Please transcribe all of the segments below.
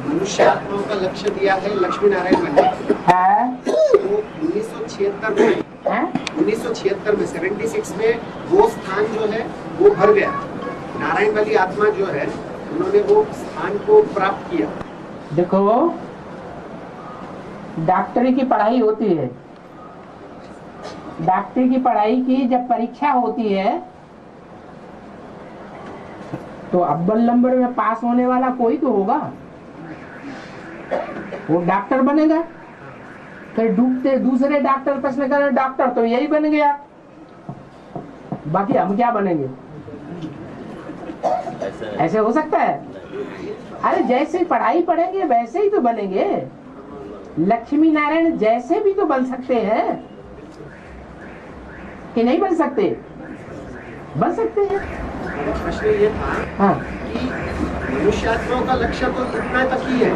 मनुष्य आत्माओं का लक्ष्य दिया है लक्ष्मी नारायण बनने है, तो 1976 में 76 में वो स्थान जो है वो भर गया। नारायण वाली आत्मा जो है उन्होंने वो स्थान को प्राप्त किया। देखो डॉक्टरी की पढ़ाई होती है, डॉक्टरी की पढ़ाई की जब परीक्षा होती है तो अव्वल नंबर में पास होने वाला कोई तो होगा, वो डॉक्टर बनेगा। फिर डूबते दूसरे डॉक्टर प्रश्न करें, डॉक्टर तो यही बन गया, बाकी हम क्या बनेंगे? ऐसे हो सकता है? अरे जैसे पढ़ाई पढ़ेंगे वैसे ही तो बनेंगे। लक्ष्मी नारायण जैसे भी तो बन सकते हैं कि नहीं बन सकते? बन सकते हैं। प्रश्न ये था हाँ कि मनुष्यात्माओं का लक्ष्य तो इतना तक ही है,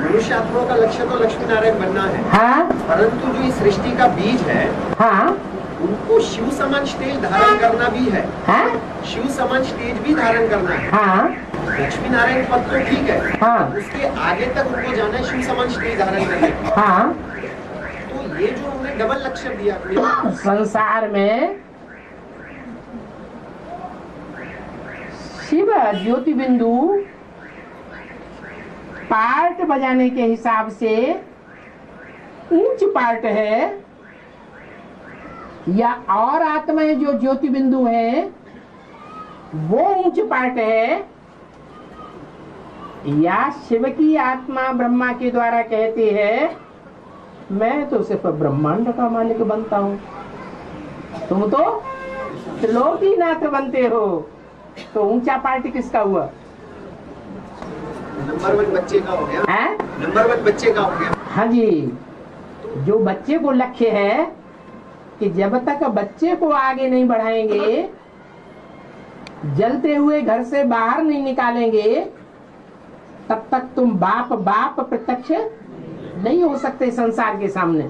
मनुष्यात्माओं का लक्ष्य तो लक्ष्मी नारायण बनना है। हाँ परंतु जो इस सृष्टि का बीज है हाँ उनको शिव समान स्टेज धारण करना भी है। हाँ शिव समान स्टेज भी धारण करना है। हाँ लक्ष्मी नारायण पद तो ठीक है, हाँ उसके आगे तक उनको जाना है शिव समान स्टेज धारण करने। हाँ। तो ये जो उन्होंने डबल लक्ष्य दिया अपने संसार में शिव ज्योति बिंदु पार्ट बजाने के हिसाब से ऊंच पार्ट है, या और आत्माएं जो ज्योति बिंदु है वो ऊंच पार्ट है, या शिव की आत्मा ब्रह्मा के द्वारा कहती है मैं तो सिर्फ ब्रह्मांड का मालिक बनता हूं, तुम तो त्रिलोकीनाथ बनते हो। तो ऊंचा पार्ट किसका हुआ? नंबर 1 बच्चे का हो गया। है? नंबर 1 बच्चे का हो गया। हाँ जी, जो बच्चे को लक्ष्य है कि जब तक बच्चे को आगे नहीं बढ़ाएंगे, जलते हुए घर से बाहर नहीं निकालेंगे, तब तक तुम बाप बाप प्रत्यक्ष नहीं हो सकते संसार के सामने।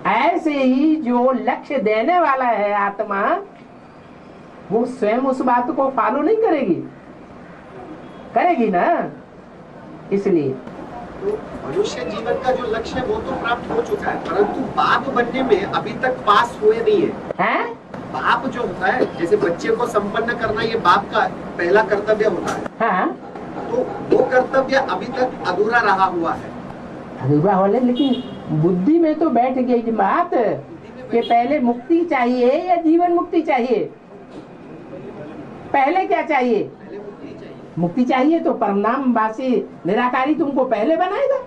ऐसे ही जो लक्ष्य देने वाला है आत्मा, वो स्वयं उस बात को फॉलो नहीं करेगी, करेगी ना। इसलिए तो मनुष्य जीवन का जो लक्ष्य है वो तो प्राप्त हो चुका है, परंतु बाप बनने में अभी तक पास हुए नहीं है। बाप जो होता है, जैसे बच्चे को संपन्न करना, ये बाप का पहला कर्तव्य होता है। हाँ, तो वो कर्तव्य अभी तक अधूरा रहा हुआ है। अधूरा हो, लेकिन बुद्धि में तो बैठ गई बात कि पहले मुक्ति चाहिए या जीवन मुक्ति चाहिए। पहले क्या चाहिए? पहले मुक्ति चाहिए। मुक्ति चाहिए तो परमधाम वासी निराकारी तुमको पहले बनाएगा।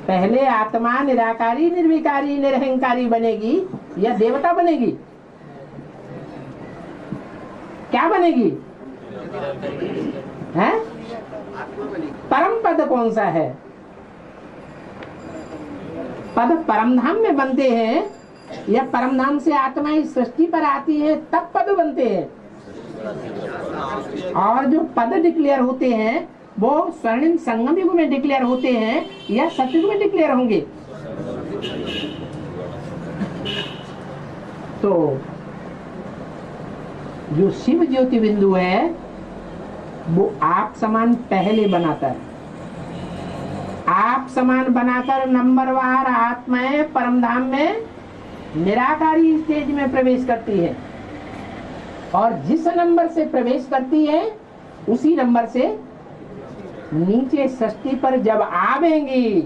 पहले आत्मा निराकारी निर्विकारी निरहंकारी बनेगी या देवता बनेगी? क्या बनेगी? है? आत्मा बनेगी। परम पद कौन सा है? पद परमधाम में बनते हैं या परमधाम से आत्माएं सृष्टि पर आती है तब पद बनते हैं? और जो पद डिक्लेयर होते हैं वो स्वर्णिम संगम युग में डिक्लेयर होते हैं या सतयुग में डिक्लेयर होंगे? तो जो शिव ज्योति बिंदु है वो आप समान पहले बनाता है। आप समान बनाकर नंबरवार आत्माएं परमधाम में निराकारी स्टेज में प्रवेश करती है, और जिस नंबर से प्रवेश करती है उसी नंबर से नीचे सृष्टि पर जब आवेंगी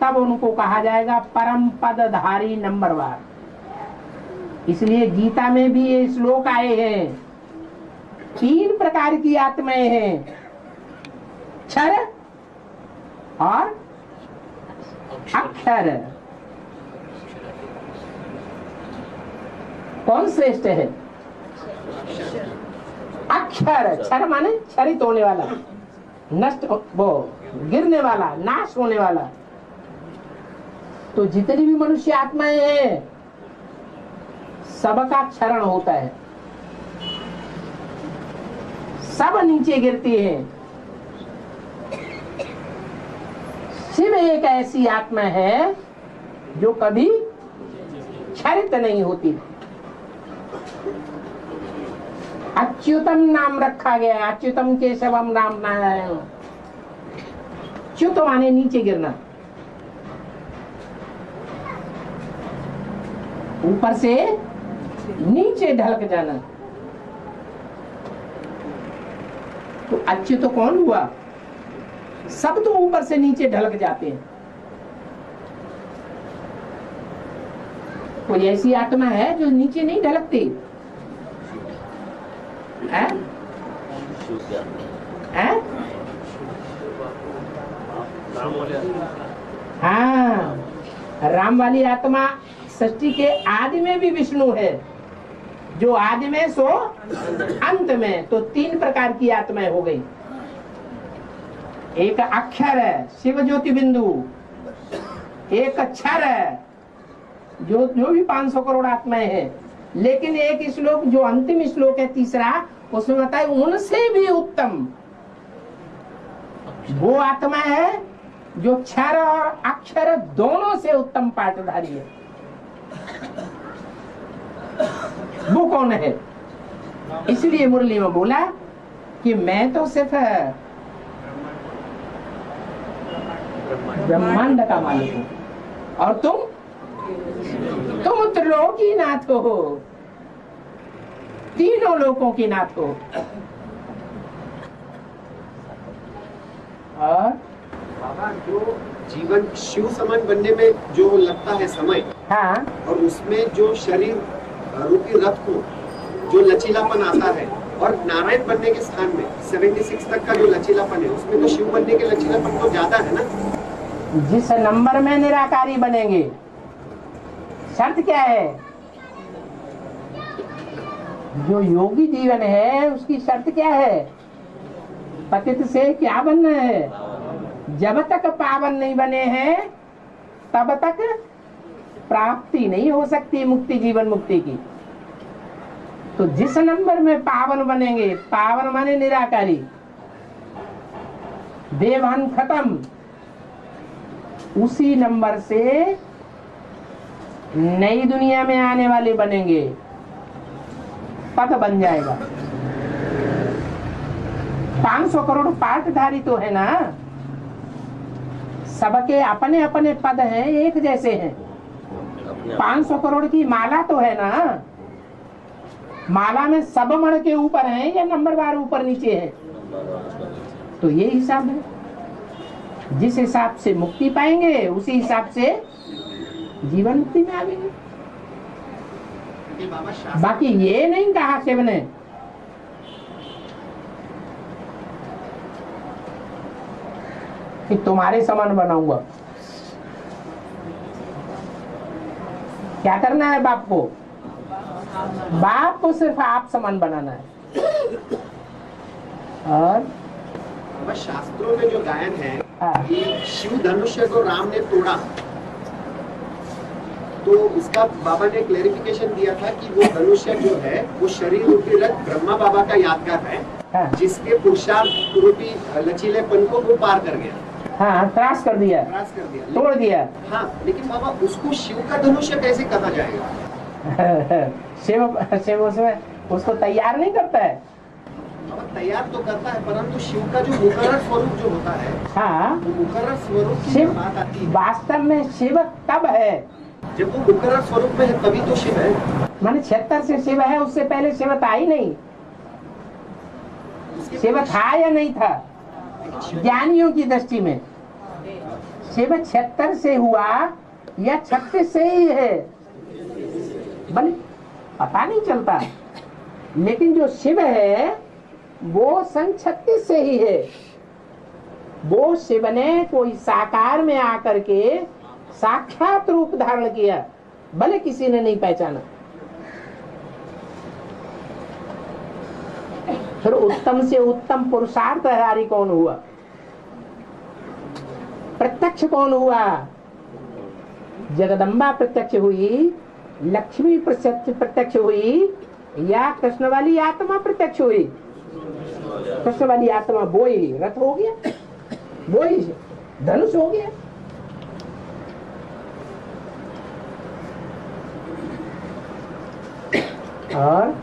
तब उनको कहा जाएगा परम पदधारी नंबरवार। इसलिए गीता में भी ये श्लोक आए हैं। 3 प्रकार की आत्माएं हैं, क्षर और अक्षर। कौन श्रेष्ठ है? अक्षर। क्षर माने क्षरित होने वाला, नष्ट, वो गिरने वाला, नाश होने वाला। तो जितनी भी मनुष्य आत्माएं हैं सबका क्षरण होता है, सब नीचे गिरती हैं। शिव एक ऐसी आत्मा है जो कभी क्षरित नहीं होती। अच्युतम नाम रखा गया है, अच्युतम केशवम राम नारायण। च्युत माने नीचे गिरना, ऊपर से नीचे ढलक जाना। तो अच्युत तो कौन हुआ? सब तो ऊपर से नीचे ढलक जाते हैं। कोई ऐसी आत्मा है जो नीचे नहीं ढलकती है? हैं? हाँ, राम वाली आत्मा सृष्टि के आदि में भी विष्णु है, जो आदि में सो अंत में। तो तीन प्रकार की आत्माएं हो गई। एक अक्षर है, शिव ज्योति बिंदु। एक अक्षर है, जो भी 500 करोड़ आत्माएं हैं। लेकिन एक श्लोक जो अंतिम श्लोक है तीसरा, उसमें बताए उनसे भी उत्तम वो आत्मा है जो क्षर और अक्षर दोनों से उत्तम पाठधारी है। वो कौन है? इसलिए मुरली में बोला कि मैं तो सिर्फ ब्रह्मांड का मालिक हूं और तुम त्रिलोकी नाथ हो, तीनों लोकों की नाथ हो। और बाबा जो जीवन शिव समान बनने में जो लगता है समय, हाँ, और उसमें जो शरीर रूपी रथ को जो लचीलापन आता है, और नारायण बनने के स्थान में 76 तक का जो लचीलापन है, उसमें तो शिव बनने के लचीलापन तो ज्यादा है ना। जिस नंबर में निराकारी बनेंगे, शर्त क्या है? जो योगी जीवन है उसकी शर्त क्या है? पतित से क्या बनना है? जब तक पावन नहीं बने हैं तब तक प्राप्ति नहीं हो सकती मुक्ति, जीवन मुक्ति की। तो जिस नंबर में पावन बनेंगे, पावन माने निराकारी, देवहन खत्म, उसी नंबर से नई दुनिया में आने वाले बनेंगे, पद बन जाएगा। 500 करोड़ पाठधारी तो है ना, सबके अपने अपने पद हैं, एक जैसे हैं। 500 करोड़ की माला तो है ना, माला में सब मण के ऊपर हैं या नंबरवार ऊपर नीचे है? तो ये हिसाब है। जिस हिसाब से मुक्ति पाएंगे उसी हिसाब से जीवन मुक्ति में आएंगे। बाकी ये नहीं कहा शिव ने कि तुम्हारे समान बनाऊंगा। क्या करना है बाप को? बाप को सिर्फ आप समान बनाना है। और शास्त्रों में जो गायन है हाँ। कि शिव धनुष्य को राम ने तोड़ा, तो इसका बाबा ने क्लेरिफिकेशन दिया था कि वो धनुष्य जो है वो शरीर रूपी रथ ब्रह्मा बाबा का यादगार है, हाँ। जिसके पुरुषार्थ रूपी लचीलेपन को वो पार कर गया। हाँ, त्रास कर दिया, तोड़ दिया। हाँ, लेकिन बाबा उसको शिव का धनुष्य कैसे कहा जाएगा? शिव उसमें उसको तैयार नहीं करता है। तैयार तो करता है, परंतु शिव का जो मुकर्रर स्वरूप जो होता है, हाँ, वो मुकर्रर स्वरूप की शिव बात आती है। वास्तव में शिव तब है जब वो मुकर्रर स्वरूप में है, तभी तो शिव है। माने 76 से शिव है, उससे पहले शिव था ही नहीं। शिव था या नहीं था? ज्ञानियों की दृष्टि में शिव 76 से हुआ या 36 से ही है, भले पता नहीं चलता। लेकिन जो शिव है वो सन 36 से ही है। वो शिव ने कोई साकार में आकर के साक्षात रूप धारण किया, भले किसी ने नहीं पहचाना। फिर उत्तम से उत्तम पुरुषार्थधारी कौन हुआ? प्रत्यक्ष कौन हुआ? जगदम्बा प्रत्यक्ष हुई, लक्ष्मी प्रत्यक्ष हुई, या कृष्ण वाली आत्मा प्रत्यक्ष हुई? कृष्ण वाली आत्मा वो ही रथ हो गया, वो ही धनुष हो गया। और